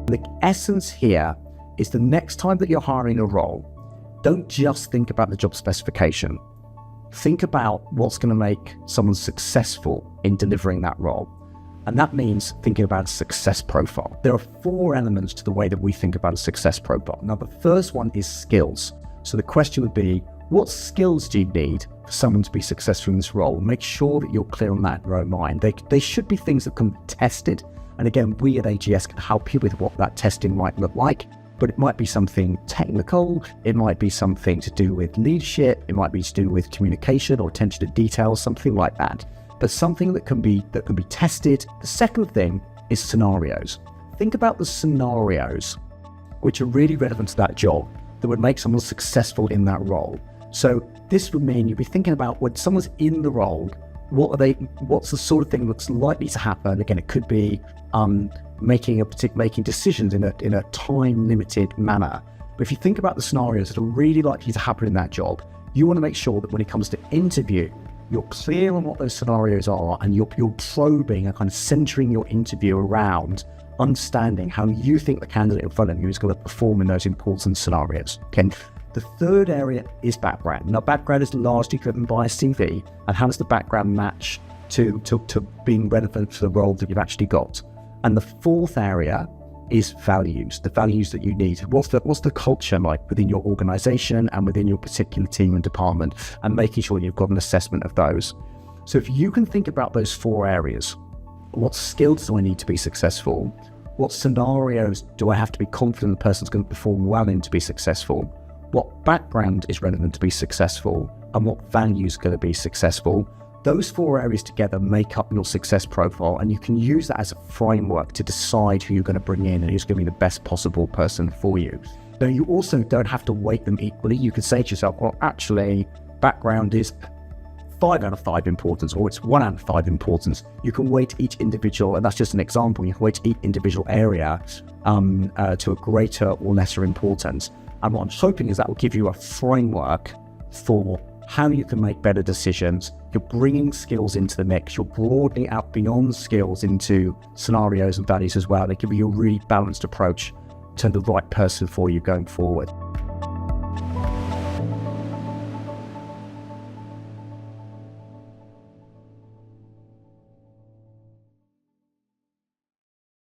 The essence here is the next time that you're hiring a role, don't just think about the job specification. Think about what's going to make someone successful in delivering that role. And that means thinking about a success profile. There are 4 elements to the way that we think about a success profile. Now, the first one is skills. So the question would be, what skills do you need for someone to be successful in this role? Make sure that you're clear on that in your own mind. They should be things that can be tested. And again, we at AGS can help you with what that testing might look like. But it might be something technical, it might be something to do with leadership, it might be to do with communication or attention to detail, something like that. But something that can be tested. The second thing is scenarios. Think about the scenarios which are really relevant to that job that would make someone successful in that role. So this would mean you'd be thinking about when someone's in the role, what's the sort of thing that's likely to happen? Again, it could be making decisions in a time-limited manner. But if you think about the scenarios that are really likely to happen in that job, you want to make sure that when it comes to interview, you're clear on what those scenarios are, and you're probing and kind of centering your interview around understanding how you think the candidate in front of you is going to perform in those important scenarios. Okay. The third area is background. Now, background is largely driven by a CV, and how does the background match to being relevant for the role that you've actually got? And the fourth area is values, the values that you need. What's the culture like within your organization and within your particular team and department, and making sure you've got an assessment of those. So if you can think about those 4 areas, what skills do I need to be successful? What scenarios do I have to be confident the person's going to perform well in to be successful? What background is relevant to be successful? And what values are going to be successful? Those 4 areas together make up your success profile, and you can use that as a framework to decide who you're going to bring in and who's going to be the best possible person for you. Now, you also don't have to weight them equally. You could say to yourself, well, actually, background is 5 out of 5 importance, or it's 1 out of 5 importance. You can weight each individual, and that's just an example, you can weight each individual area to a greater or lesser importance. And what I'm hoping is that will give you a framework for how you can make better decisions. You're bringing skills into the mix. You're broadening out beyond skills into scenarios and values as well. They give you a really balanced approach to the right person for you going forward.